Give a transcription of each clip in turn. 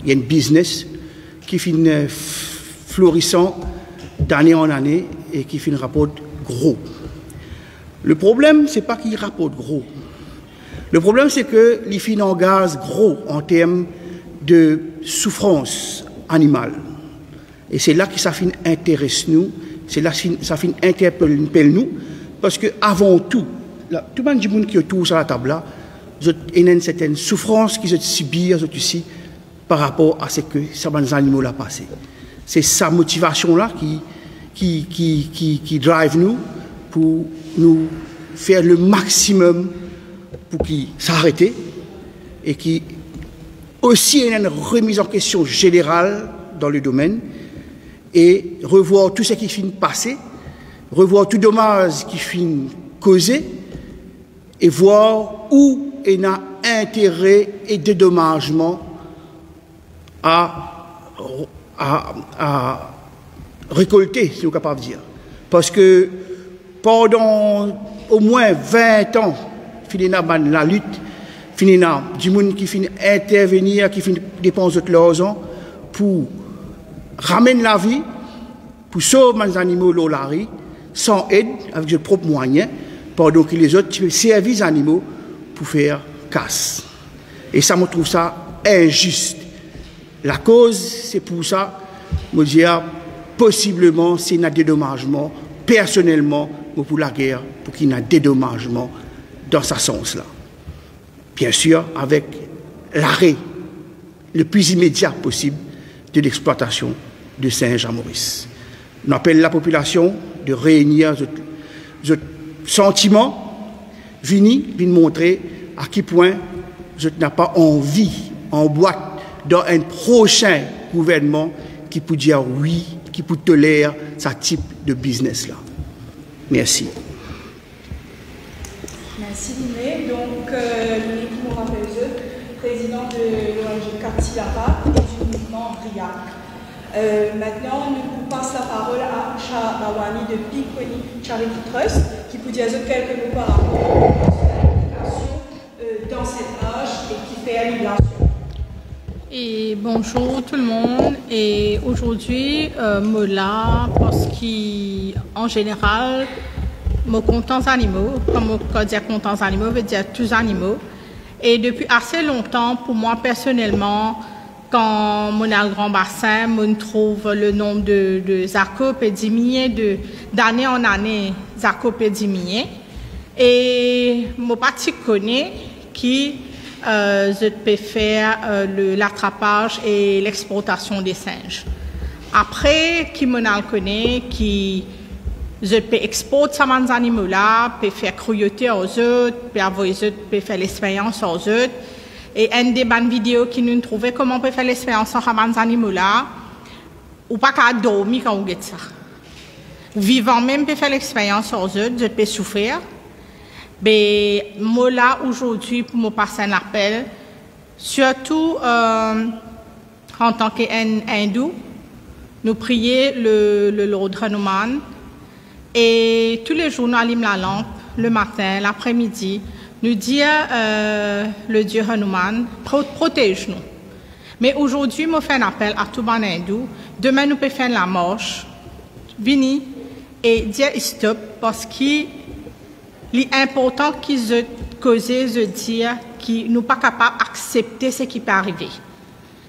Il y a une business qui finit florissant d'année en année et qui finit rapporte gros. Le problème, c'est pas qu'il rapporte gros. Le problème, c'est que les filles en gaz gros en termes de souffrance animale. Et c'est là que ça finit intéresse nous, c'est là que ça finit interpelle nous, parce que avant tout, tout le monde qui est autour sur la table là, il y a une certaine souffrance qu'ils ont subi ici par rapport à ce que ces animaux là passé. C'est sa motivation là qui drive nous pour nous faire le maximum pour qu'ils s'arrêtent et qui aussi il y a une remise en question générale dans le domaine et revoir tout ce qui finit passer, revoir tout dommage qui finit causé et voir où il y a intérêt et dédommagement à récolter, si on est capable de dire. Parce que pendant au moins 20 ans, la lutte, du monde qui finit intervenir, qui finit dépenser de l'argent pour ramener la vie, pour sauver les animaux de la rue, sans aide, avec ses propres moyens, pendant que les autres servent les animaux pour faire casse. Et ça, me trouve ça injuste. La cause, c'est pour ça, je dis, possiblement, c'est un dédommagement, personnellement, pour la guerre, pour qu'il y ait un dédommagement dans ce sens-là. Bien sûr, avec l'arrêt le plus immédiat possible de l'exploitation de Saint-Jean-Maurice. On appelle la population de réunir ce sentiment, venir montrer à quel point je n'ai pas envie, en boîte, dans un prochain gouvernement qui peut dire oui, qui peut tolérer ce type de business-là. Merci. Merci, Limé. Donc, Limé qui nous rappelle, président de l'ONG Kaptilapa et du mouvement BRIAC. Maintenant, nous passons la parole à Cha Bawani de Pikwani Charity Trust, qui peut dire quelques mots par rapport à l'implication dans cet âge et qui fait l'annulation. Et bonjour tout le monde. Et aujourd'hui, moi là, parce qu'en général, moi contents animaux, comme on dit contents animaux, veut dire tous animaux. Et depuis assez longtemps, pour moi personnellement, quand on a le grand bassin, on trouve le nombre de zacopes et diminuer d'année en année, zacopes et diminuer. Et mon parti connaît qui je peux faire l'attrapage et l'exportation des singes. Après, qui me connaît, qui je peux exporter ces animaux-là, peut faire cruauté aux autres, peut faire l'expérience aux autres. Et une des bonnes vidéos qui nous trouvait comment on peut faire l'expérience sur ces animaux-là, ou pas qu'à dormir quand on regarde ça. Vivant même peut faire l'expérience aux autres, je peux souffrir. Mais moi là aujourd'hui pour me passer un appel, surtout en tant qu'hindou, nous prions le Lord Hanuman et tous les jours nous allumons la lampe, le matin, l'après-midi, nous dire le Dieu Hanuman protège-nous. Mais aujourd'hui, je fais un appel à tout le monde hindou. Demain, nous pouvons faire la marche, venir et dire stop parce que l'important qu'ils ont causé, je dire, qu'ils ne sont pas capables d'accepter ce qui peut arriver.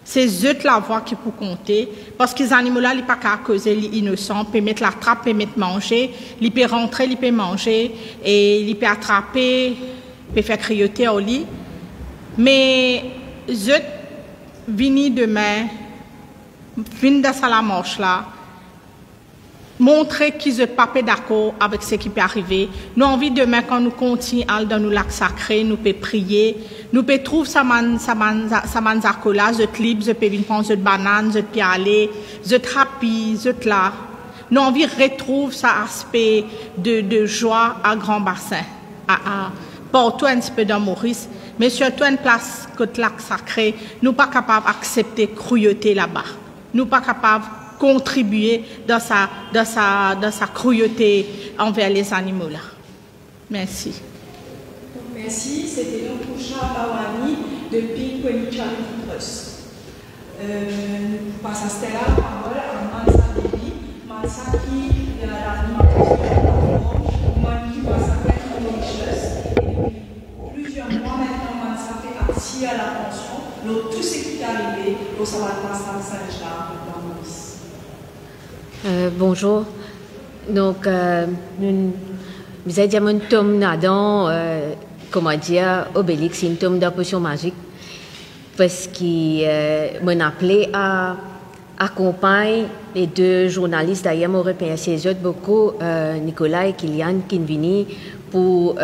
C'est eux la voix qui peut compter, parce que les animaux-là, ils ne sont pas capables de causer les innocents, ils peuvent mettre la trappe, ils peuvent manger, ils peuvent rentrer, ils peuvent manger, et ils peuvent attraper, ils peuvent faire crioter au lit. Mais eux, venir demain, venir dans la marche là, montrer qu'ils ne sont pas d'accord avec ce qui peut arriver. Nous avons envie demain, quand nous continuons dans nos lacs sacrés, nous pouvons prier, nous pouvons trouver sa manzacola, je libre, je peux venir prendre une banane, je peux aller, je happy, je là. Nous avons envie de retrouver cet aspect de joie à Grand Bassin, partout un petit peu dans Maurice, mais surtout une place côté lac sacré, nous ne sommes pas capables d'accepter cruauté là-bas. Nous ne sommes pas capables contribuer dans sa cruauté envers les animaux là. Merci. Merci, c'était donc Cha Bawani de Pikwani Charity Trust. Nous passons à Stella la parole à Mansa Devi, Mansa qui est l'animatrice de la plateforme, qui va s'appeler Mauritius. Et depuis plusieurs mois maintenant, Mansa fait partie à l'attention de tout ce qui est arrivé au Sabat Master Saint-Jean dans Maurice. Bonjour. Donc, nous avons un tome là-dedans, comment dire, Obélix, c'est un tome de potion magique, parce qu'il m'a appelé à accompagner les deux journalistes d'ailleurs européens, ces autres beaucoup, Nicolas et Kylian, qui sont venus pour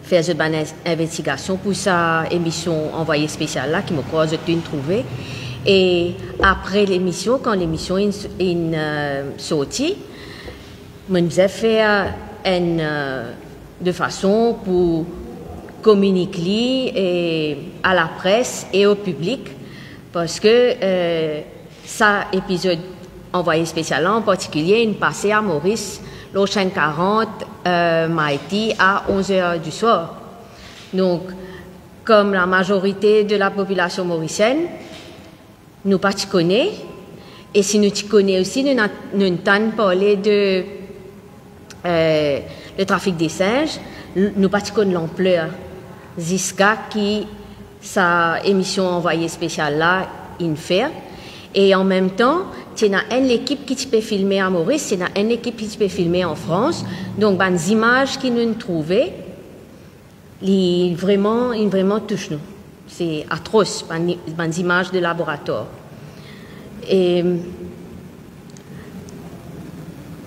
faire cette investigation pour sa émission envoyée spéciale là, qui me croise une trouvée. Et après l'émission, quand l'émission est sortie, je nous ai fait de façon pour communiquer à la presse et au public, parce que ça épisode envoyé spécial en particulier, il passé à Maurice, le chaîne 40, mardi à 11h du soir. Donc, comme la majorité de la population mauricienne, nous pas te connaît, et si nous te connaissons aussi, nous entendons parler de le trafic des singes, nous pas te connaissons l'ampleur jusqu'à qui sa émission envoyée spéciale là, il fait. Et en même temps, il y a une équipe qui peut filmer à Maurice, il y a une équipe qui peut filmer en France. Donc, les images qu'ils nous trouvées, ils vraiment touchent nous. C'est atroce, les images de laboratoire. Et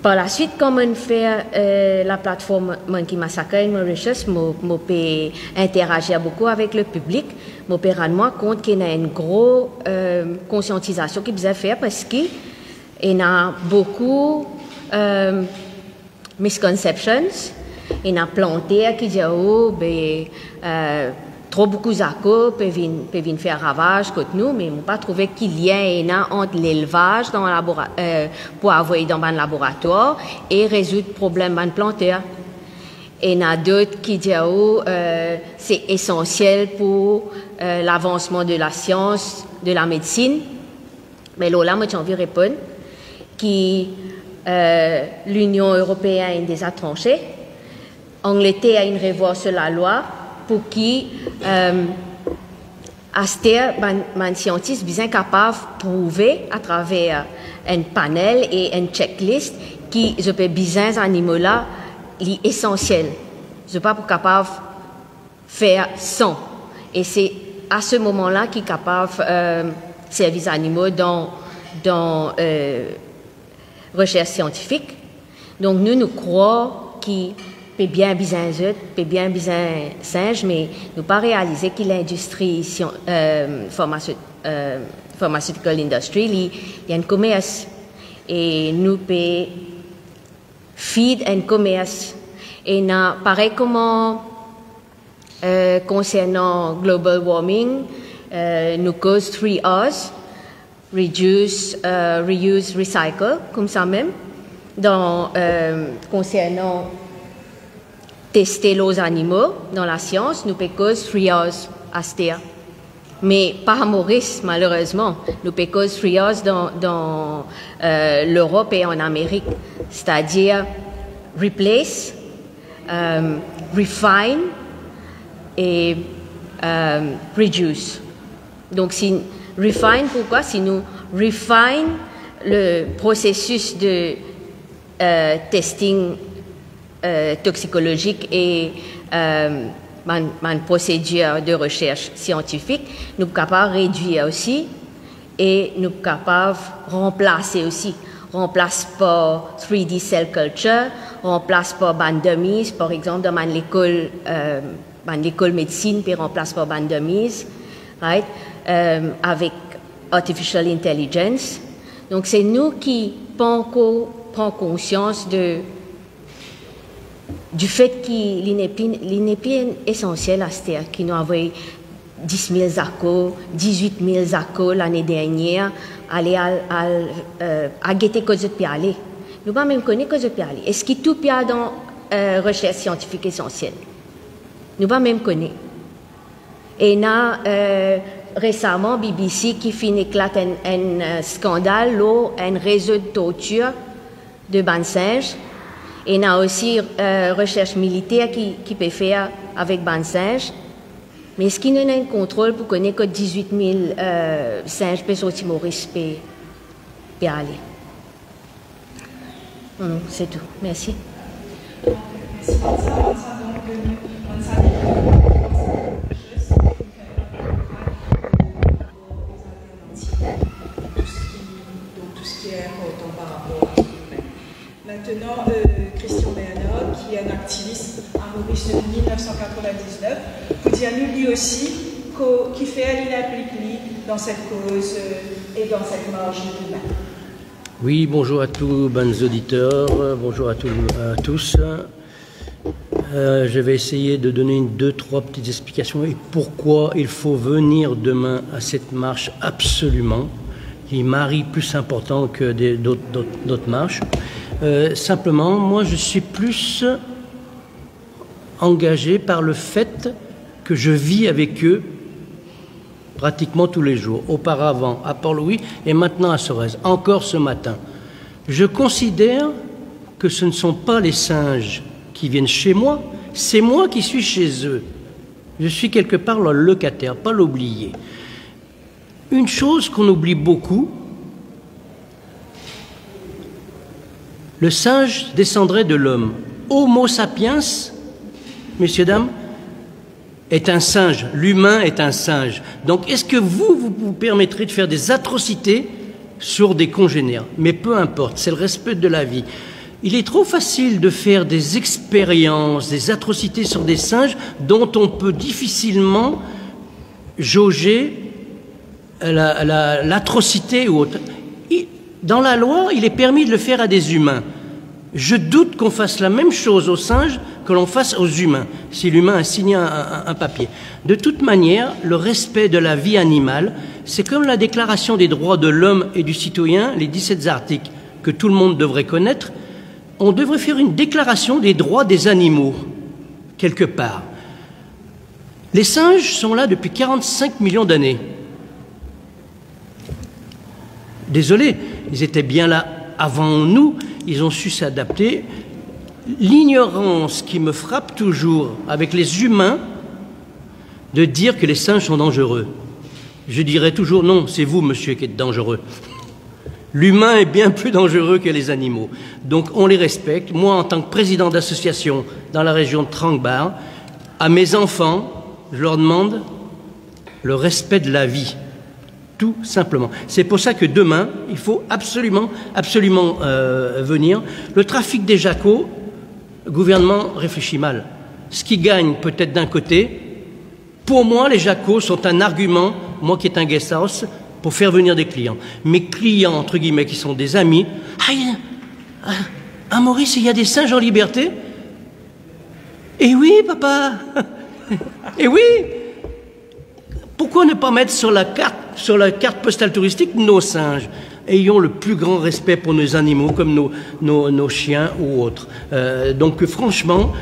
par la suite, comme on fait la plateforme Monkey Massacre in Mauritius, je peux interagir beaucoup avec le public. Je peux rendre compte qu'il y a une grosse conscientisation qui peut faire parce qu'il y a beaucoup de misconceptions. Il y a planté qui disent trop beaucoup d'accords peuvent faire ravage contre nous, mais on n'a pas trouvé qu'il y ait entre l'élevage pour envoyer dans un laboratoire et résoudre le problème de planteur. Et il y a d'autres qui disent que c'est essentiel pour l'avancement de la science, de la médecine. Mais là, moi, j'ai envie de répondre que l'Union européenne a tranché. L'Angleterre a une revoir sur la loi pour qui les scientifiques sont capables de prouver à travers un panel et une checklist qui je peux bien ces animaux-là l'essentiel. Je ne suis pas capable de faire sans. Et c'est à ce moment-là qu'ils sont capables de servir les animaux dans recherche scientifique. Donc nous croyons qu'ils peut bien singe, mais nous pas réaliser que l'industrie pharmaceutical industry, il y a un commerce et nous peut feed un commerce et pareil comme concernant global warming, nous cause 3 R's, reduce, reuse, recycle, comme ça même, concernant tester les animaux dans la science, nous pouvons cause 3 R's à terre. Mais pas à Maurice, malheureusement. Nous pouvons cause 3 R's dans l'Europe et en Amérique. C'est-à-dire replace, refine et reduce. Donc, si refine, pourquoi? Si nous refine le processus de testing toxicologique et une procédure de recherche scientifique, nous sommes capables de réduire aussi et nous sommes capables de remplacer aussi. Remplace par 3D cell culture, remplace par dummies, par exemple dans l'école médecine, puis remplace par dummies, right? Avec artificial intelligence. Donc c'est nous qui prenons conscience du fait qu'il n'est pas essentiel à cette terre, qui nous a envoyé 10 000 accords, 18 000 accords l'année dernière, aller à guetter que je peux aller. Nous ne même connaître que je peux aller. Est-ce qu'il tout bien dans recherche scientifique essentielle? Nous ne même connaître. Et là, récemment, BBC qui finit éclate un scandale, un réseau de torture de ban singes. Et il y a aussi recherche militaire qui peut faire avec ban singes. Mais est-ce qu'il y a un contrôle pour connaître que 18 000 singes peuvent sortir Maurice peut aller? C'est tout. Merci. Merci pour ça. Tout ce qui est important par rapport à l'humain. Maintenant, Christian Bernard, qui est un activiste à Maurice depuis 1999, vous dire lui aussi qui fait l'impliquer dans cette cause et dans cette marge de l'humain. Oui, bonjour à tous, bonnes auditeurs, bonjour à tous. Je vais essayer de donner 2-3 petites explications et pourquoi il faut venir demain à cette marche absolument, qui marie plus important que d'autres marches. Simplement, moi je suis plus engagé par le fait que je vis avec eux pratiquement tous les jours, auparavant à Port-Louis et maintenant à Sorèze, encore ce matin. Je considère que ce ne sont pas les singes qui viennent chez moi, c'est moi qui suis chez eux. Je suis quelque part leur locataire, pas l'oublier. Une chose qu'on oublie beaucoup, le singe descendrait de l'homme. Homo sapiens, messieurs, dames, est un singe. L'humain est un singe. Donc, est-ce que vous permettrez de faire des atrocités sur des congénères? Mais peu importe, c'est le respect de la vie. Il est trop facile de faire des expériences, des atrocités sur des singes dont on peut difficilement jauger l'atrocité ou autre. Dans la loi, il est permis de le faire à des humains. Je doute qu'on fasse la même chose aux singes que l'on fasse aux humains, si l'humain a signé un papier. De toute manière, le respect de la vie animale, c'est comme la Déclaration des droits de l'homme et du citoyen, les 17 articles que tout le monde devrait connaître. On devrait faire une déclaration des droits des animaux, quelque part. Les singes sont là depuis 45 millions d'années. Désolé, ils étaient bien là avant nous, ils ont su s'adapter. L'ignorance qui me frappe toujours avec les humains de dire que les singes sont dangereux. Je dirais toujours non, c'est vous, monsieur, qui êtes dangereux. L'humain est bien plus dangereux que les animaux. Donc on les respecte. Moi, en tant que président d'association dans la région de Tranquebar, à mes enfants, je leur demande le respect de la vie. Tout simplement. C'est pour ça que demain, il faut absolument venir. Le trafic des jackaux, le gouvernement réfléchit mal. Ce qui gagne peut-être d'un côté, pour moi, les jackaux sont un argument, moi qui est un guest house, pour faire venir des clients. Mes clients, entre guillemets, qui sont des amis, à Maurice, il y a des singes en liberté? Eh oui, papa. Eh oui. Pourquoi ne pas mettre sur la carte postale touristique nos singes? Ayons le plus grand respect pour nos animaux, comme nos chiens ou autres. Donc franchement,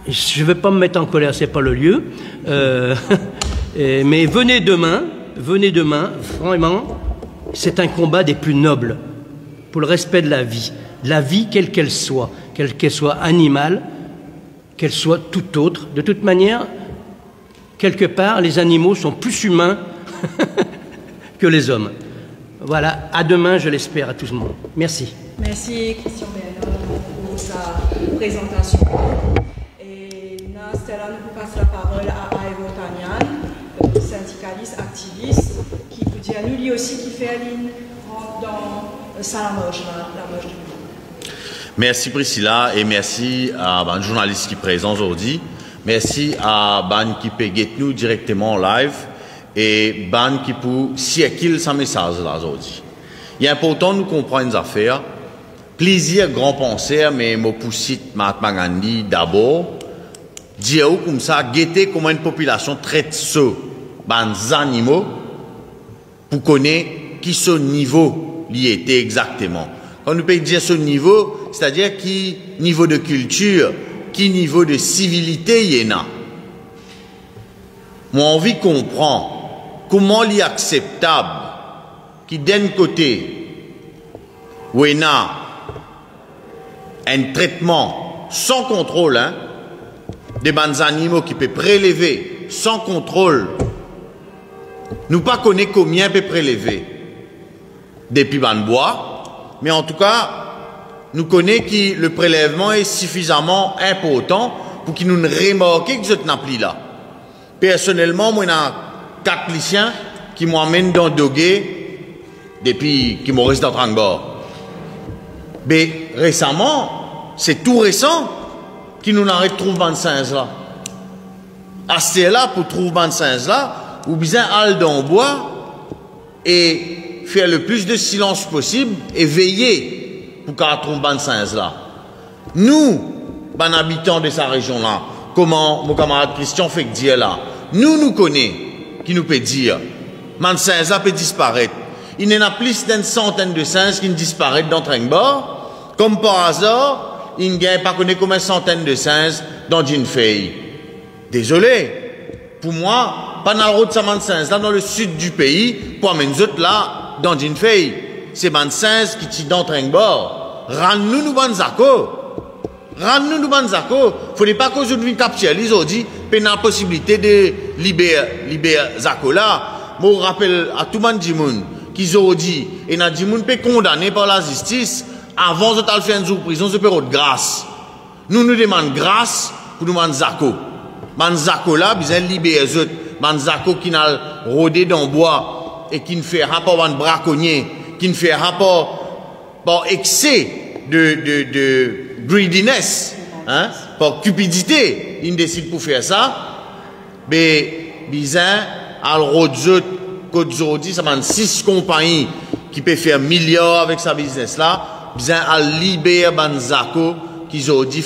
je ne vais pas me mettre en colère, ce n'est pas le lieu. Mais venez demain, vraiment, c'est un combat des plus nobles pour le respect de la vie. La vie, quelle qu'elle soit animale, qu'elle soit tout autre. De toute manière, quelque part, les animaux sont plus humains que les hommes. Voilà, à demain, je l'espère, à tout le monde. Merci. Merci, Christian Bernard, pour sa présentation. Et Stella nous passe la parole à Aïvo Tanyan, syndicaliste, activiste, qui peut dire, nous, lui aussi, qui fait une rentre dans la marche du monde. Merci, Priscilla, et merci à un journaliste qui est présent aujourd'hui. Merci à Ban qui peut nous directement en live et Ban qui peut circuler sa message là aujourd'hui. Il est important de nous comprendre les affaires. Plaisir, grand penseur, mais moi poussite Mahatma Gandhi d'abord. Dire comme ça, guetter comment une population traite ce les animaux pour connaître qui ce niveau l'y était exactement. Quand nous peut dire ce niveau, c'est-à-dire qui niveau de culture, qui niveau de civilité y en a. Moi, envie comprendre comment il est acceptable qui d'un côté, où il y a un traitement sans contrôle, hein, des bandes animaux qui peuvent prélever sans contrôle, nous pas connaît combien peut prélever depuis ban bois, mais en tout cas, nous connaissons que le prélèvement est suffisamment important pour qu'il nous remarque que ce n'est plus là. Personnellement, moi, il y a 4 lycéens qui m'emmènent dans Dogué depuis qu'ils m'ont resté dans Trangbord. Mais récemment, c'est tout récent qui nous arrête trouve 25 là. À ce là pour trouver 25 là, ou bien aller dans le bois et faire le plus de silence possible et veiller pour qu'on trouve 25 là. Nous, les habitants de sa région là, comment mon camarade Christian fait dire là, nous connaissons qui nous peut dire, 25 là peut disparaître. Il y en a plus d'une centaine de singes qui disparaissent dans Trangbord. Comme par hasard, il n'y a pas connu combien de centaines de singes dans Jinfei. Désolé, pour moi, pas dans le route de 25 là dans le sud du pays, pour amener nous autres là dans Jinfei. C'est 25 qui sont dans Trangbord. Rends-nous banzako. Rends-nous banzako. Faut pas qu'aujourd'hui capitalisent aujourd'hui, puis la possibilité de libérer Zako là. Moi, je rappelle à tout le monde qu'ils ont dit, et n'a dit moun peut condamné par la justice avant de faire une prison, c'est pour de grâce. Nous demandons grâce pour nous demander Zako. Manzako là, besoin libérer les autres. Manzako qui n'a rodé dans le bois et qui ne fait rapport à un braconnier, qui ne fait rapport par excès de greediness, hein, par cupidité, il décide pour faire ça. Mais, besoin, à l'autre, qu'aujourd'hui, ça m'a 6 compagnies qui peuvent faire milliards avec sa business là. Bien à libérer Banzako qui ont dit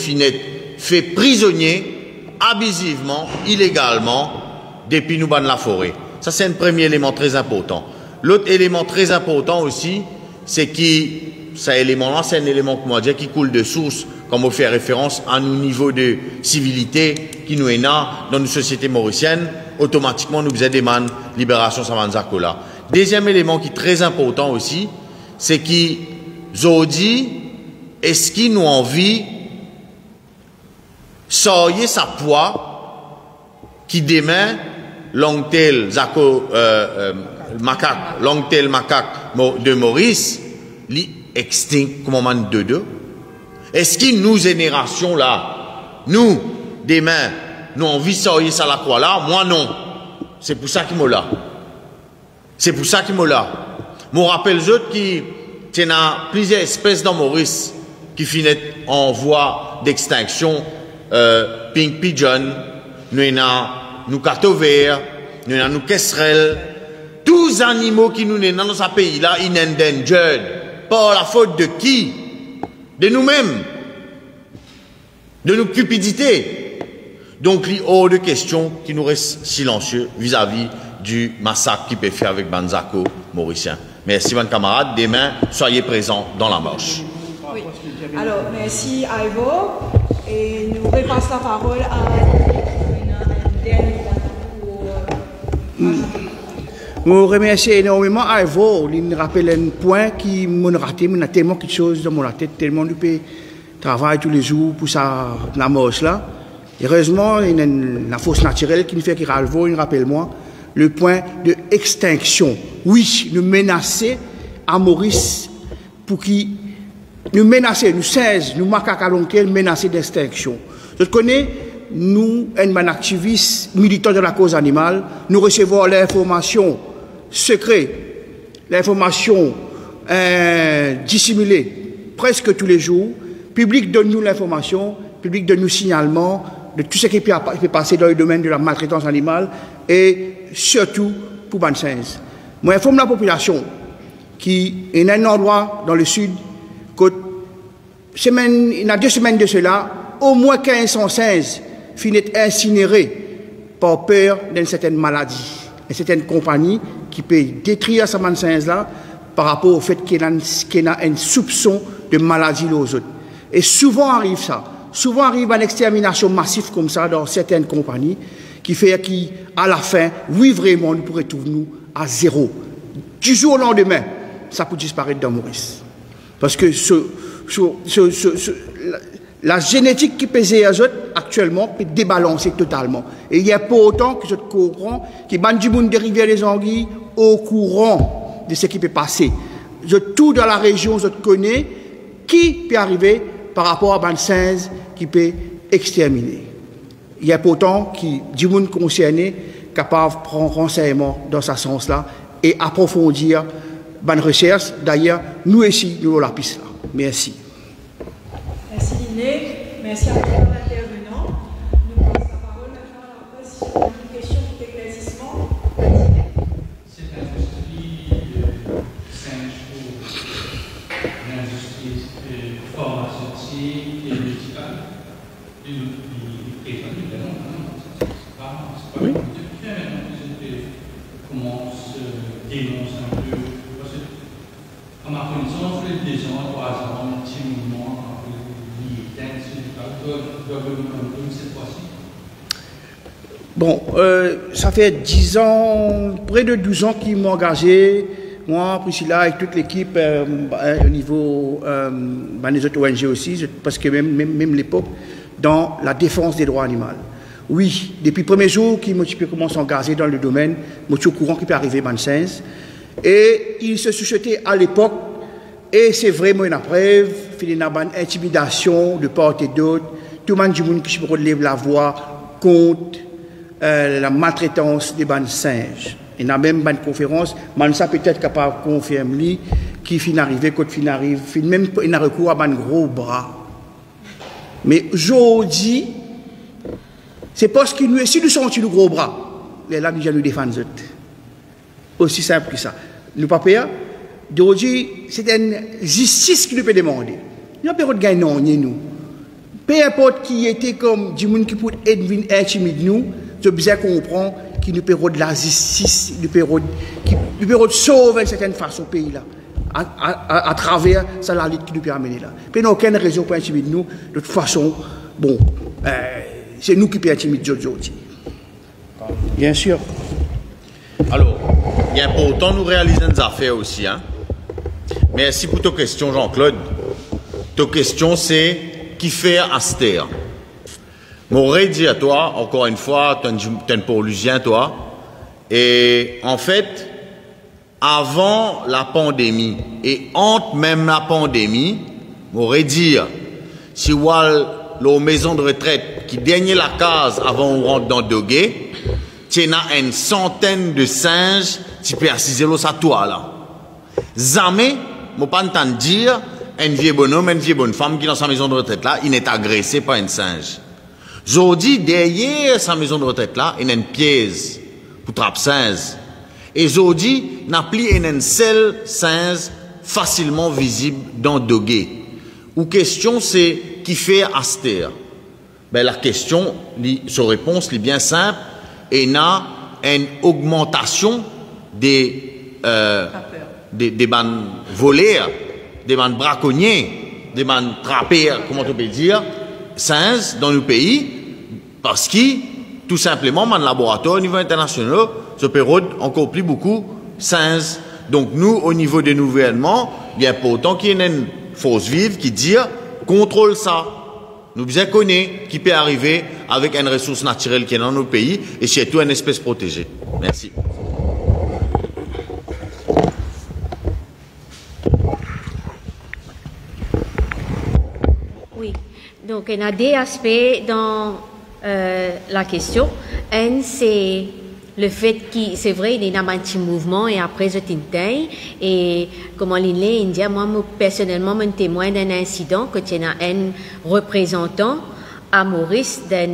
fait prisonnier abusivement, illégalement depuis nous ban la forêt. Ça c'est un premier élément très important. L'autre élément très important aussi, c'est que cet élément-là, c'est un élément qui coule de source, comme on fait référence à nos niveaux de civilité qui nous est là dans nos sociétés mauriciennes. Automatiquement, nous faisons des libération de Banzako là. Deuxième élément qui est très important aussi, c'est que Zodi, est-ce qu'il nous envie sortir sa poids qui demain long-tail Zako macaque, long-tail macaque de Maurice, li extinct comme on de deux? Est-ce qu'il nous génération là, nous demain, nous envie sortir ça la croix là? Moi non. C'est pour ça qu'il m'a là. C'est pour ça qu'il m'a là. Moi rappelle les autres qui il y a plusieurs espèces dans Maurice qui finissent en voie d'extinction. Pink pigeon, nous avons nous cato vert, nous avons nous kesserelles. Tous les animaux qui nous sont dans ce pays-là, ils sont endangered. Par la faute de qui? De nous-mêmes. De nos cupidités. Donc, il est hors de question qu'il nous reste silencieux vis-à-vis du massacre qui peut faire avec Banzako mauricien. Merci, mon camarade. Demain, soyez présents dans la marche. Oui. Alors, merci, Ivo. Et nous repassons la parole à Je remercie énormément Ivo. Il me rappelle un point qui m'a raté. Il y a tellement de choses dans mon tête, tellement de travail tous les jours pour ça, la marche là. Heureusement, il y a la force naturelle qui nous fait qu'il rappelle-moi le point de extinction. Oui, nous menacer à Maurice pour qui nous menacer, nous 16, nous macaques à longueur menacer d'extinction. Je connais, nous, un activiste militant de la cause animale, nous recevons l'information secrète, l'information dissimulée presque tous les jours. Public donne-nous l'information, public donne-nous signalement de tout ce qui peut passer dans le domaine de la maltraitance animale et surtout pour Bansens. Moi, j'informe la population qui est un endroit dans le sud, il y a 2 semaines de cela, au moins 1516 finissent incinérés par peur d'une certaine maladie, d'une certaine compagnie qui peut détruire ce Bansens là par rapport au fait qu'il y a un soupçon de maladie aux autres. Et souvent arrive ça. Souvent arrive une extermination massive comme ça dans certaines compagnies qui fait qu'à la fin, oui vraiment, nous pourrions trouver nous à zéro. Du jour au lendemain, ça peut disparaître dans Maurice. Parce que la génétique qui pesait à eux actuellement peut débalancer totalement. Et il y a pas autant que je comprends que les gens de Rivière des Anguilles au courant de ce qui peut passer. Tout dans la région, je connais qui peut arriver par rapport à ban 16 qui peut exterminer. Il y a pourtant qui du monde concerné capable de prendre renseignement dans ce sens-là et approfondir ban recherche. D'ailleurs, nous ici, nous avons la piste là. Merci. Merci Liné, merci à tous les intervenants. Nous passons la parole maintenant à la presse. Si vous avez une question pour l'éclaircissement, cette industrie de singe pour l'industrie pharmaceutique et médicale de notre pays britannique, c'est pas depuis maintenant que comment se dénonce un peu, parce que à ma connaissance, les 2 ans, 3 ans, un petit mouvement cette fois-ci. Bon, ça fait 10 ans, près de 12 ans qu'ils m'ont engagé, moi, Priscilla, avec toute l'équipe, au niveau des autres ONG aussi, parce que même l'époque, dans la défense des droits animaux. Oui, depuis le premier jour qu'ils m'ont commencé à engager dans le domaine, je suis au courant qu'il peut arriver ban 16. Et il se suscitait à l'époque, et c'est vraiment une preuve, il y a une intimidation de part et d'autre, tout le monde qui se relève la voix contre la maltraitance des bandes singes. Il y a même une conférence, Mansa peut-être capable de confirmer qui finit arrivé, quand fin arrive, même il a recours à un gros bras. Mais aujourd'hui, c'est parce qu'il nous est si nous sommes le gros bras, là nous allons nous défendre. Aussi simple que ça. Nous pas payons. D'aujourd'hui, c'est une justice qui nous peut demander. Nous n'avons pas de gagner, non, nous. Peu importe qui était comme du monde qui peut intimider nous, je besoin comprendre qu'il nous peut de la justice, nous peut sauver d'une certaine façon au pays là, à travers ça la lutte qui nous peut amener là. Il n'y a aucune raison pour intimider nous. De toute façon, bon, c'est nous qui peut intimider aujourd'hui. Bien sûr. Alors, il est important de nous réaliser des affaires aussi. Hein? Merci pour ta question, Jean-Claude. Ta question, c'est qui fait Aster? M'aurais dit à toi, encore une fois, tu es pour Lucien, toi. Et en fait, avant la pandémie et entre même la pandémie, m'aurait dit, si vous avez la maison de retraite qui gagne la case avant on rentre dans Dogué, tu as une centaine de singes qui peuvent assiser à toi là. Jamais, je ne peux pas entendre dire un vieux bonhomme, une vieille bonne femme qui est dans sa maison de retraite là, il est agressé par un singe. Aujourd'hui, derrière sa maison de retraite là, il y a une pièce pour trapper singe. Et aujourd'hui, il n'y a plus un seul singe facilement visible dans Dogué. Ou question c'est qui fait Aster? Ben la question, sa réponse est bien simple. Et il y a une augmentation des bandes voleurs, des bandes braconniers, des bandes trappeurs, comment on peut dire, singes dans le pays, parce que, tout simplement, dans le laboratoire au niveau international, se pérode encore plus beaucoup singes. Donc, nous, au niveau des nouvellements, il y a pourtant qu'il y a une force vive qui dit, contrôle ça. Nous bien connaissons qui peut arriver avec une ressource naturelle qui est dans nos pays et surtout une espèce protégée. Merci. Oui, donc il y a des aspects dans la question. Un, c'est le fait que c'est vrai, il y a un petit mouvement et après je t'entends. Et comme on dit, moi personnellement, je témoin d'un incident que tu as un représentant à Maurice de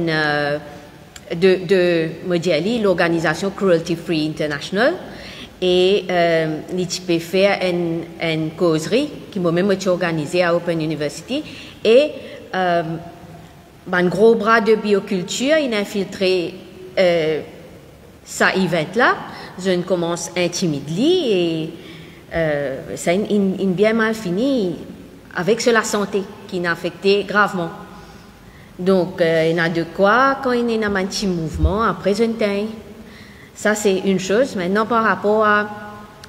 l'organisation Cruelty Free International. Et il peut faire une causerie qui m'a même organisée à Open University. Et un gros bras de bioculture, il a infiltré ça event-là, je commence à intimider et ça a bien mal fini avec la santé qui n'a affecté gravement. Donc, il y a de quoi, quand il y a un petit mouvement, après un temps, Ça, c'est une chose. Maintenant, par rapport à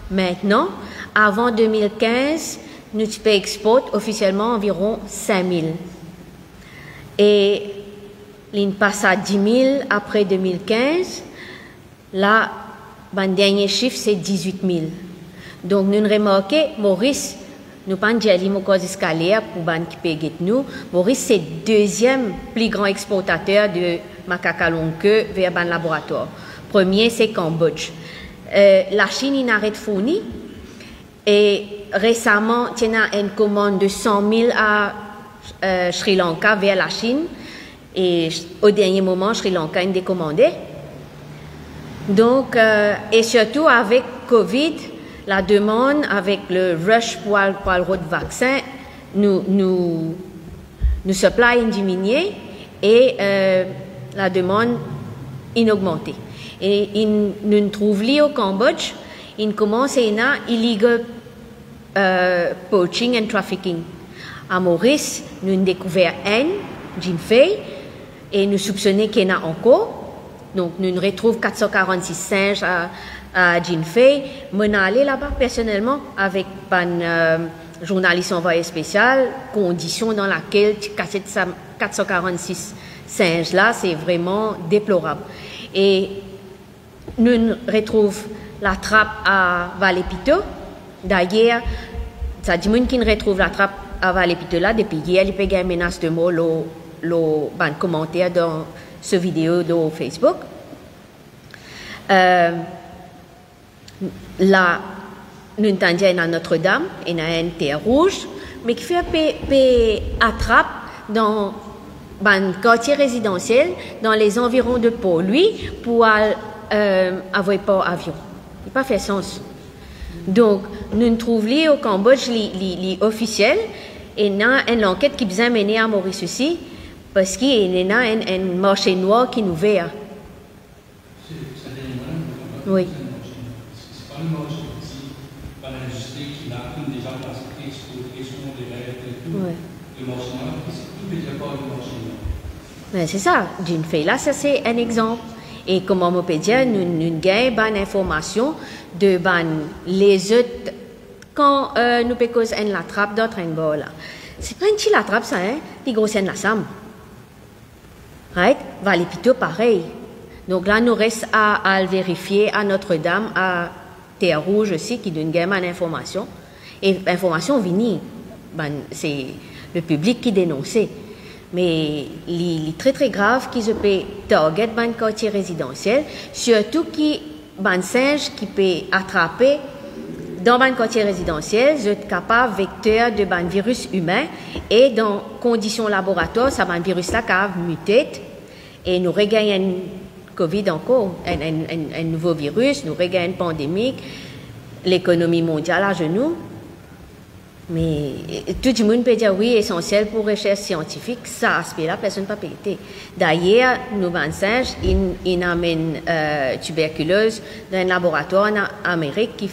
maintenant, avant 2015, nous exportons officiellement environ 5 000. Et il passe à 10 000 après 2015. Là, le dernier chiffre, c'est 18 000. Donc, nous remarquons, Maurice, nous pas dit au cause escalier pour ban qui paye nous. Maurice, c'est le deuxième plus grand exportateur de macaque à longue queue vers ban laboratoire. Premier, c'est Cambodge. La Chine, il arrête fourni. Et récemment, il y a une commande de 100 000 à Sri Lanka vers la Chine. Et au dernier moment, Sri Lanka a décommandé. Donc, et surtout avec Covid, la demande avec le rush pour le vaccin, nous supply diminué et la demande augmenté. Et nous trouvons au Cambodge, il commence à illegal poaching and trafficking. À Maurice, nous avons découvert Jinfei, et nous soupçonnons qu'il y en a encore. Donc, nous retrouvons 446 singes à Jinfei. Je suis allé là-bas personnellement avec un journaliste envoyé spécial, conditions dans lesquelles 446 singes-là, c'est vraiment déplorable. Et nous retrouvons la trappe à Valépito. D'ailleurs, ça dit que nous retrouvons la trappe à Valépito là, depuis hier, il y a une menace de mort, le commentaire dans cette vidéo de Facebook. Là, nous entendons à Notre-Dame, il y a une terre rouge, mais qui fait attrape dans un quartier résidentiel, dans les environs de Port-Louis, pour avoir pas avion. Il n'a pas fait sens. Donc, nous trouvons au Cambodge l'officiel, et il y a une enquête qui vient mener à Maurice aussi, parce qu'il y a un marché noir qui nous verra. Oui. C'est pas le marché ici, pas l'industrie qui n'a plus déjà placé l'exploitation des rêves et tout. Ouais. Le marché noir, c'est tout déjà pas le marché noir. Ben, c'est ça, Jinfei. Là, ça c'est un exemple. Et comme on peut dire, nous gagnons une information de les autres quand nous pécons la trappe d'autres en là. C'est pas une petite la trappe ça, hein? Les grosses la somme. Right? Valépito pareil. Donc là, nous reste à vérifier à Notre-Dame, à Terre Rouge aussi, qui donne une information. Et l'information vient, c'est le public qui dénonçait. Mais il est très très grave qu'ils peut target un quartier résidentiel, surtout qui un singe qui peut attraper dans un quartier résidentiel, c'est capable vecteur de un virus humain et dans conditions laboratoires, ça un virus là qui a muté et nous regagnons Covid encore, un nouveau virus, nous regagnons une pandémie, l'économie mondiale à genoux. Mais tout le monde peut dire oui, essentiel pour recherche scientifique, ça aspect-là, personne ne peut payer. D'ailleurs, nous, les singes, ils amènent tuberculose dans un laboratoire en Amérique qui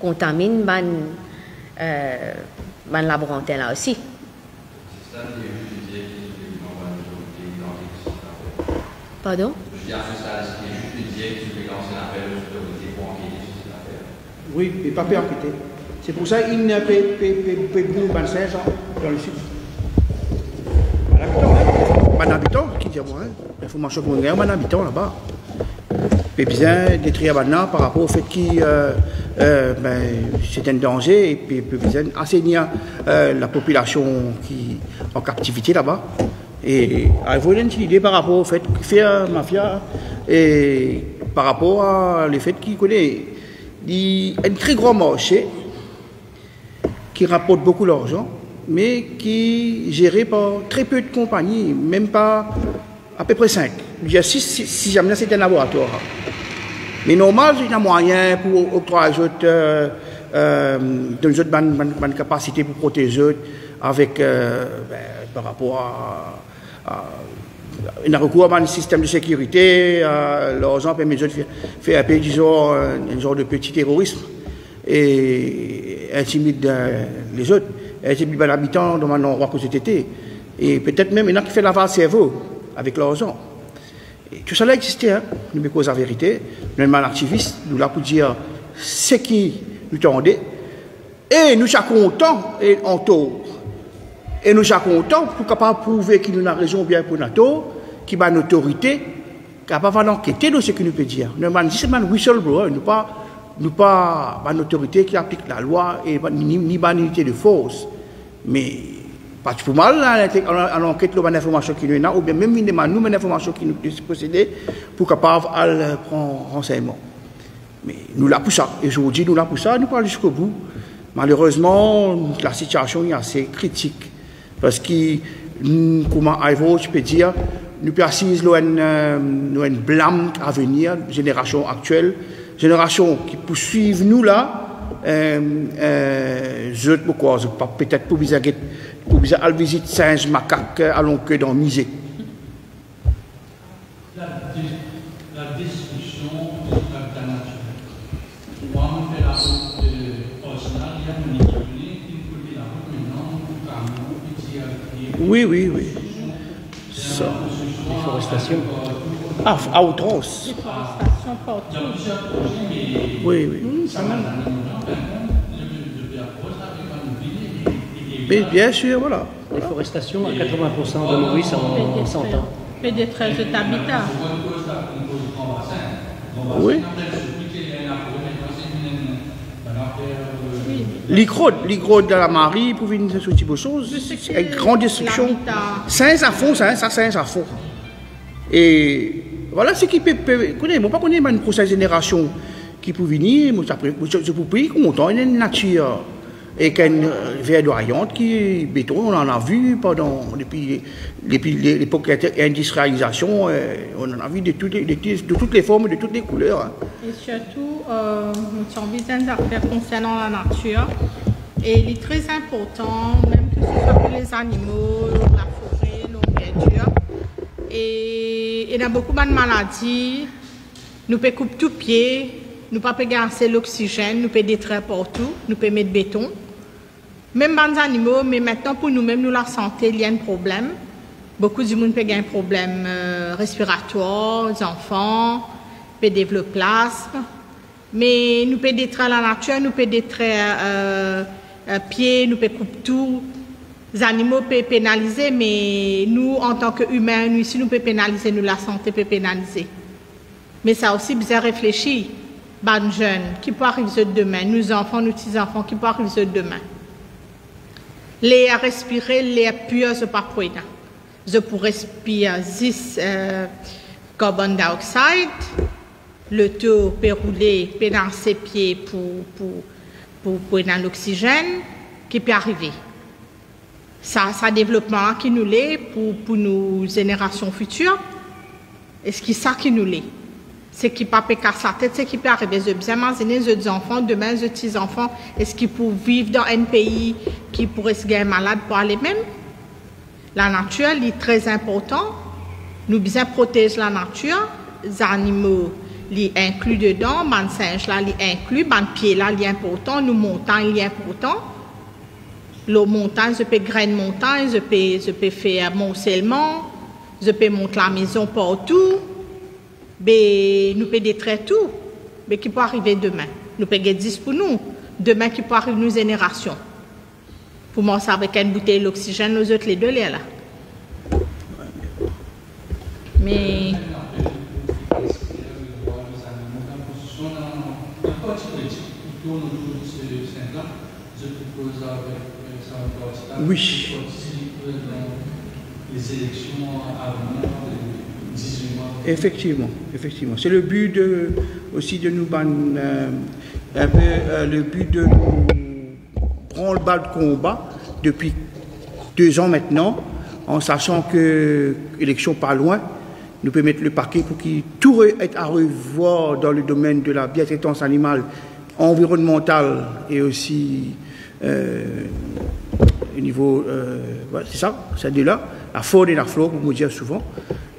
contamine le laboratoire là aussi. Pardon? Oui, mais pas peut enquêter. C'est pour ça qu'il n'y a pas de singe dans le sud. Un habitant, qui dit moi, l'information que je un habitant là-bas. Il besoin détruire maintenant par rapport au fait que c'est un danger et puis il besoin enseigner la population qui est en captivité là-bas. Et il faut une idée par rapport au fait qu'il fait mafia et par rapport à le fait qu'il connaît un très grand marché qui rapporte beaucoup d'argent, mais qui est géré par très peu de compagnies, même pas à peu près 5. Il y a 6 si jamais c'est un laboratoire. Mais normal, il y a moyen pour octroyer une capacité pour protéger avec par rapport à un recours à un système de sécurité, l'argent permet de faire un peu, disons, un genre de petit terrorisme et intimide les autres, intimide les habitants dans un endroit que c'était. Et peut-être même il y en a qui fait laver le cerveau avec l'argent. Et tout ça là existait, hein. Nous me cause la vérité. Nous sommes activistes, nous là pour dire ce qui nous tendait. Et nous sommes contents et en tort. Et nous sommes contents pour capable prouver qu'il nous a raison bien pour notre tort, qu'il a une autorité, capable d'enquêter de ce que nous peut dire. Nous sommes dit c'est un whistleblower, nous pas une autorité qui applique la loi et ni une unité de force. Mais pas pour mal à l'enquête de l'information qui nous a ou bien même nous une information qui nous posséder pour capable à prendre renseignement. Mais nous là pour ça. Et aujourd'hui nous là pour ça, nous parlons jusqu'au bout. Malheureusement, la situation est assez critique parce que comment je peux dire, nous peut assises un blâme à venir, génération actuelle, génération qui poursuivent nous là. Je peut-être pour visiter singe macaque allons que dans musée. La destruction du habitat naturel. Moi, on fait la route originale, il y a une équipe qui peut la route maintenant, Oui. Ça. Déforestation. À outrance. Déforestation partout. Oui. Mais bien sûr, voilà. Déforestation à 80% de Maurice en 100 ans. Et détresse de l'habitat. Oui. L'icrode de la marée pour venir ce type de choses, c'est une grande destruction. Singe à fond, ça singe à fond. Et voilà ce qui peut connaître. Moi, pas connaître une prochaine génération qui peut venir, je peux pas content, il y a une nature et qu'une verdoyante qui béton, on en a vu depuis l'époque d'industrialisation, on en a vu de toutes les formes, de toutes les couleurs. Hein. Et surtout, nous sommes besoin d'affaires concernant la nature. Et il est très important, même que ce soit pour les animaux, la forêt, nos verdures. Et il y a beaucoup de maladies. Nous pouvons couper tout pied, nous ne pouvons pas garder l'oxygène, nous pouvons détruire partout, nous pouvons mettre béton. Même les animaux, mais maintenant pour nous-mêmes, nous la santé, il y a un problème. Beaucoup de monde peut avoir un problème respiratoire, les enfants, peut développer l'asthme. Mais nous pouvons détruire la nature, nous pouvons détruire pieds, nous pouvons couper tout. Les animaux peuvent pénaliser, mais nous, en tant qu'humains, nous ici, nous pouvons pénaliser, nous la santé peut pénaliser. Mais ça aussi bien réfléchi. Les jeunes, qui peut arriver demain, nos enfants, nos petits-enfants, qui peut arriver demain. L'air respirer, l'air pur, je ne peux pas prendre. Je peux respirer 10 carbon dioxide, le taux peut rouler, peut dans ses pieds pour prendre l'oxygène, qui peut arriver. Ça développement qui nous l'est pour nos générations futures. Est-ce que c'est ça qui nous l'est? C'est qui pas peut casser la tête, c'est qui peut arriver. Je bien imaginer les enfants, demain les petits enfants, est-ce qu'ils peuvent vivre dans un pays qui pourrait se gagner malade pour aller même? La nature est très importante. Nous bien protéger la nature. Les animaux les inclus dedans, les singes là les inclus, les pieds là les important, nos montagnes les important. Les montagnes, je peux grainer montagne, je peux faire moncellement, je peux monter la maison partout. Mais nous pouvons détruire tout, mais qui peut arriver demain. Nous pouvons gagner 10 pour nous, demain qui peut arriver nos générations. Pour moi, ça avec une bouteille d'oxygène, nous autres les deux là. Mais. Oui. Les élections à venir. Effectivement. C'est le but aussi de nous le but de nous prendre le bas de combat depuis 2 ans maintenant, en sachant que l'élection pas loin, nous pouvons mettre le paquet pour qu'il tout est à revoir dans le domaine de la bientraitance animale, environnementale et aussi au niveau, voilà, c'est ça, c'est de là, la faune et la flore, pour me dire souvent.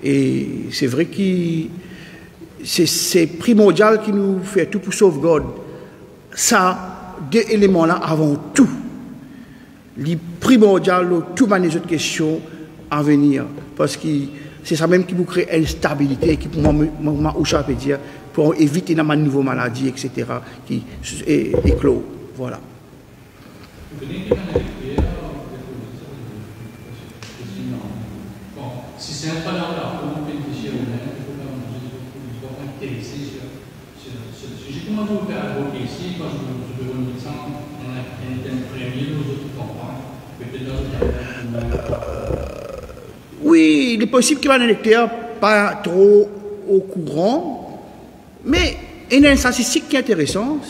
Et c'est vrai que c'est primordial qui nous fait tout pour sauvegarder. Ça, 2 éléments-là avant tout. Les primordial, tout les autres questions à venir. Parce que c'est ça même qui vous crée instabilité, qui pour moi, je peux dire, pour éviter une nouvelle maladie, etc., qui éclose. Voilà. Si c'est un panneau là, on peut réfléchir au même, il faut pas intéresser sur le sujet. Comment vous faire advoquer ici, quand je veux un médecin, on a un premier, nous autres comprendre, oui, il est possible qu'il y ait un électeur pas trop au courant, mais il y a une statistique qui est intéressante,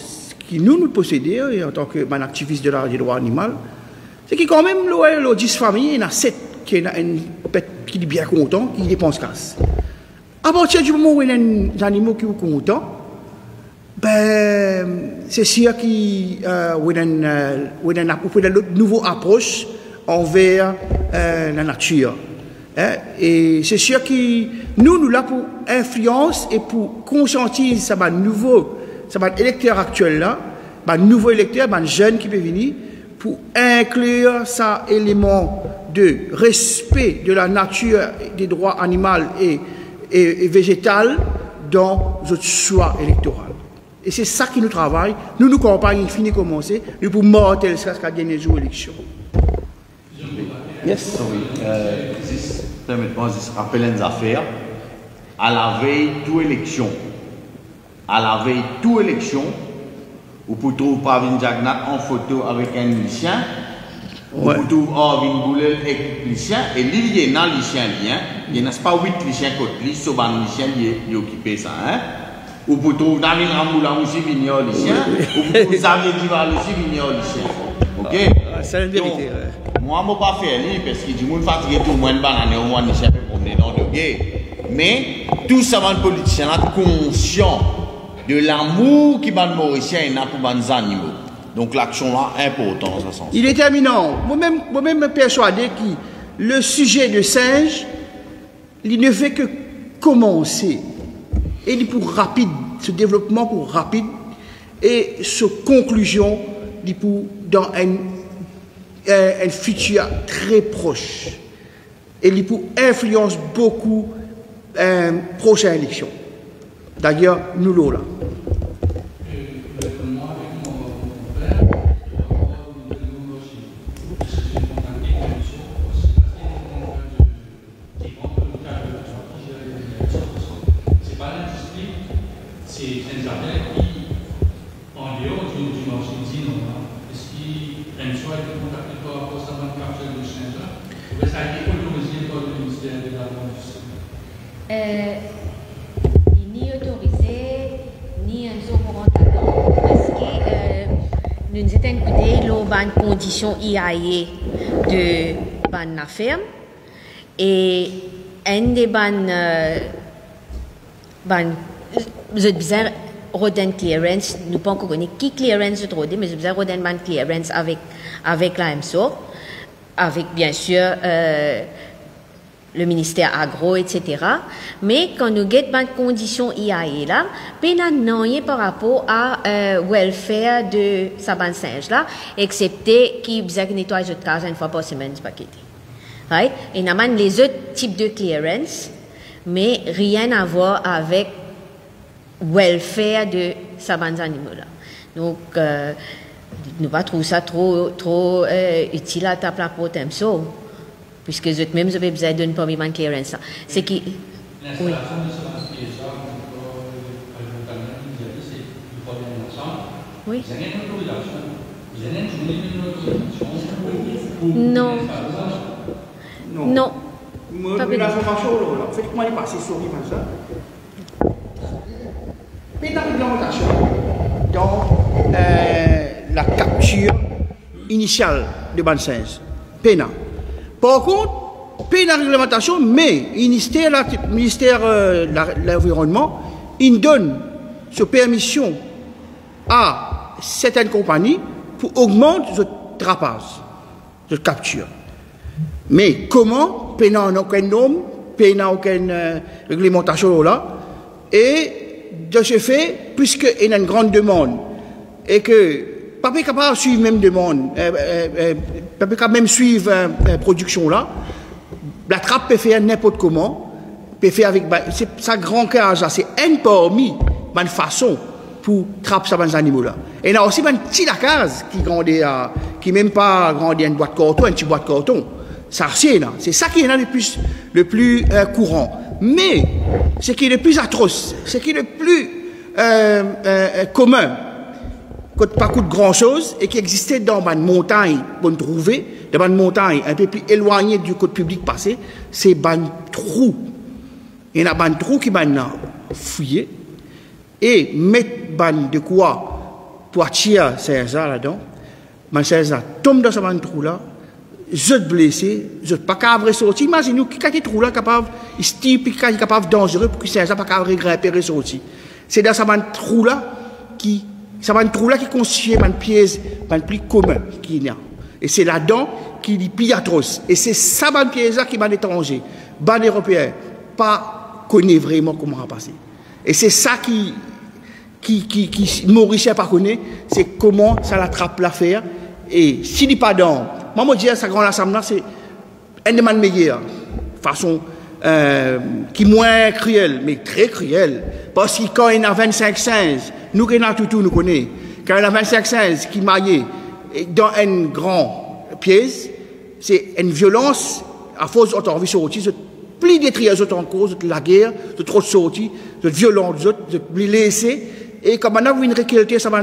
qui nous possédons, en tant qu'activiste de la des droits animaux, c'est que quand même, le 10 familles, il y en a 7 qui est bien content, qui dépensent casse. À partir du moment où il y a des animaux qui sont contents, ben, c'est sûr qu'il y a une nouvelle approche envers la nature. Hein? Et c'est sûr que nous là pour influence et pour conscientiser ça nouveau électeur actuel là, nouveau électeur, jeune qui peut venir, pour inclure ça élément de respect de la nature, des droits animaux et végétaux dans notre choix électoral. Et c'est ça qui nous travaille. Nous campagne fini commencer, nous pour mortel ça jusqu'à gagner les élections. Yes. Permettez-moi de rappeler une affaire. À la veille toute élection, vous pouvez trouver Pravin Jagnat en photo avec un lycéen. Vous pouvez trouver Arvin Boulel avec un lycéen. Et il y a un lycéen, il n'y a pas 8 lycéens côté lui, sauf un lycéen qui occupé ça. Ou pour trouver David Ramoula aussi venu au lycéen, ou pour trouver Xavier Dival aussi venu au lycéen. Ok? C'est la vérité. Moi, je ne vais pas faire ça parce que du monde fatigué tout le monde banane au moins lycéen peut promener dans le guet. Mais tout ça, les politiciens sont conscients de l'amour qui va Mauricien et pour les animaux. Donc l'action là est importante dans ce sens. Il est terminant. Moi-même me persuadé que le sujet de singe, il ne fait que commencer. Et il est pour rapide, ce développement pour rapide, et ce conclusion, il est pour dans un futur très proche. Et il est pour influence beaucoup prochaine élection. D'ailleurs, nous là. Ni autorisé, ni un zomorantagon, parce que nous nous étions écoutés les conditions IAE de la ferme et un des je besoin rodent clearance, nous pas encore connaître qui clearance de rodent, mais je besoin rodent clearance avec la MSO, avec bien sûr le ministère agro, etc. Mais quand nous avons des conditions IAE là, nous par rapport à welfare de Saban singe là, excepté qui besoin de nettoyage de case une fois par semaine, c'est pas quitté. Right? Et nous avons les autres types de clearance, mais rien à voir avec welfare de Saban animaux là. Donc nous pas trouver ça trop utile à ta plateforme ça. Puisque eux-mêmes avaient besoin d'une première clearance. C'est qui. Oui. Oui. Non. Non. Pas bien. L'information, en fait, comment elle est passée sur lui comme ça? Mais dans l'implémentation, dans la capture initiale de Bansinge, PENA. Par contre, pays de la réglementation, mais le ministère de l'Environnement, il donne cette permission à certaines compagnies pour augmenter le trapage, de capture. Mais comment? Pays n'a aucun norme, pays n'a aucune réglementation là. Et de ce fait, puisqu'il y a une grande demande et que pas capable de suivre même demande, pas capable même suivre production là. La trappe peut faire n'importe comment peut faire avec sa grand cage, c'est un parmi une façon pour trapper ces animaux-là. Et il y a aussi un petit lacase qui grandit, qui même pas grandit une boîte de carton, une petite boîte de carton. Ça, c'est ça qui est là le plus courant. Mais ce qui est le plus atroce, ce qui est le plus commun, qui pas coûte grand-chose et qui existait dans une montagne qu'on trouvait, dans une montagne un peu plus éloignée du côté public passé, c'est un trou. Il y a un trou qui est fouillé et mettre de quoi pour tirer César là-dedans. César tombe dans ce trou-là, je suis blessé, je ne suis pas capable de sortir. Imaginez-vous qu'il y a des trous là capable, il est capable dangereux pour que César ne soit pas capable de grimper et sortir. C'est dans ce trou-là qui constitue un piège un plus commun qu'il y a. Et c'est là-dedans qu'il est plus atroce. Et c'est ça un piège qui m'a étranger, ban européen, pas connaît vraiment comment ça passer. Et c'est ça qui Maurice pas connaît, c'est comment ça l'attrape l'affaire. Et s'il n'est pas dans, moi je dis ça grand assemblée, c'est un des meilleurs, façon qui est moins cruelle, mais très cruelle. Parce que quand il y a 25-16, nous qui tout nous connaissons, quand il y a 25-16 qui maillé dans un grand piège, c'est une violence à force d'autorovie sortie, plus détruire les autres en cause, de la guerre, de trop de sorties, de violence, de les laisser, et comme on a une réalité, ça va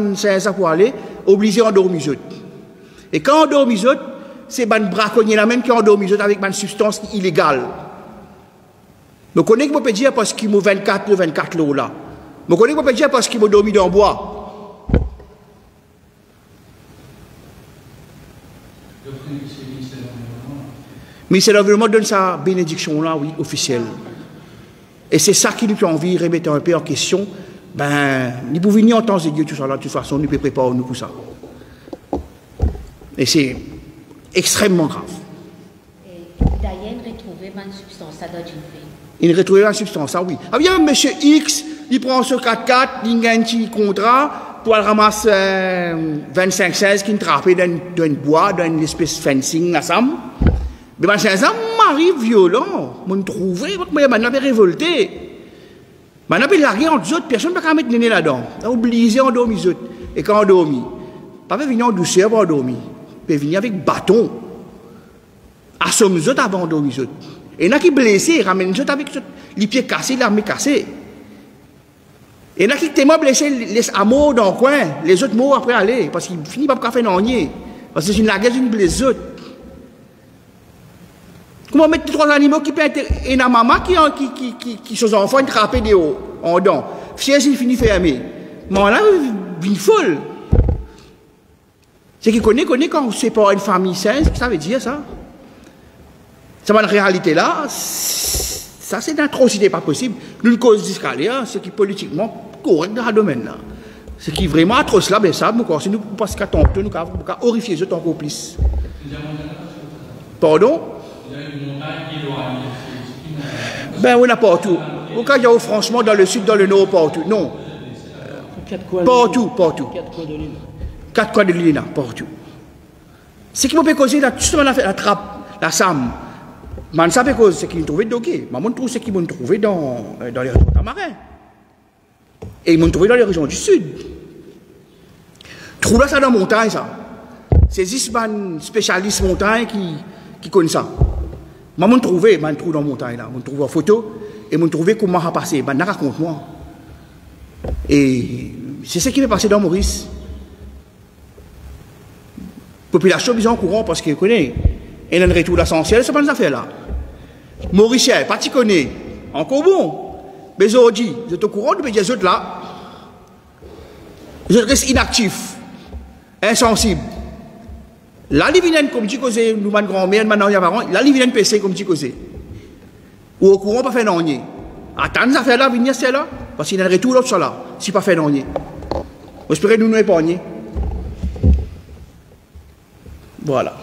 pour aller, obligé à endormir. Et quand on endormit, c'est un braconnier là même qui endormit avec une substance illégale. Je connais que je peux dire parce qu'il m'a 24 lots là. Je connais que je peux dire parce qu'il m'a dormi dans le bois. Mais c'est l'environnement qui donne sa bénédiction là, oui, officielle. Et c'est ça qui nous fait envie de remettre un peu en question. Ben, nous pouvons venir en temps de Dieu tout ça là, de toute façon, nous pouvons préparer nous pour ça. Et c'est extrêmement grave. Et d'ailleurs, retrouver une substance dans une vie. Il retrouve la substance, oui. Ah bien, M. X, il prend ce 4x4, il gagne un petit contrat pour aller ramasser 25-16 qui trappé dans un bois, dans une espèce de fencing, là, ça. Mais c'est un mari violent. On trouve, mais maintenant, il est révolté. Maintenant, il est largué entre autres, personne ne peut mettre le nez là-dedans. Il est obligé à endormir les autres. Et quand on dormit, pas venir en douceur pour endormir. Il peut venir avec bâton. Assomme les autres avant d'endormir les autres. Et il y en a qui sont blessés, ils ramènent les autres avec les pieds cassés, l'armée cassée. Et il y en a qui sont tellement blessés, les amours dans le coin, les autres morts après aller, parce qu'ils finissent pas faire non-nier. Parce que c'est une laguette, une blesse autres. Comment mettre trois animaux qui peuvent être. Et la maman qui sont enfants, ils trappent des hauts, en dents. Fiège, il finit fermé. Mais là, il est folle. C'est qu'il connaît quand c'est pas une famille saine, ça veut dire ça. Ça va une réalité là, ça c'est une atrocité pas possible. Nous cause d'escalier, ce qui est politiquement correct dans le domaine là. Ce qui est vraiment atroce là, ben ça, nous parce qu'à ton nous avons horrifié les autres encore plus. Pardon? Ben on a partout. Au cas où franchement dans le sud, dans le nord, partout. Non. Partout. 4 coins de l'île, partout. Ce qui peut causer, justement, la trappe, la SAM, mais ça peut causer ce qu'ils ont trouvé de dogué. Mais on trouve ce qu'ils ont trouvé dans les régions tamarins. Et ils m'ont trouvé dans les régions du sud. Trouve ça dans la montagne, ça. C'est juste un spécialiste montagne qui connaît ça. Mais on trouvé dans la montagne, là. On trouve en photo, et on trouvé comment ça a passé. Ben, raconte-moi. Et c'est ce qui m'est passé dans Maurice. La population est en courant parce qu'elle connaît. Et elle a un retour l'essentiel, c'est pas une affaire là. Mauricien, pas tu connais. Encore bon. Mais aujourd'hui, vous êtes au courant de les autres là. Vous restent inactifs, insensibles. Là, ils viennent comme tu causais, nous, ma grand-mère, maintenant, il y a parents, là, ils viennent PC comme tu causais. Ou au courant, pas faire non. Attends, les affaires là, venir c'est là. Parce qu'il y a un retour l'autre là. Si pas fait non. J'espère nous épargner. Voilà.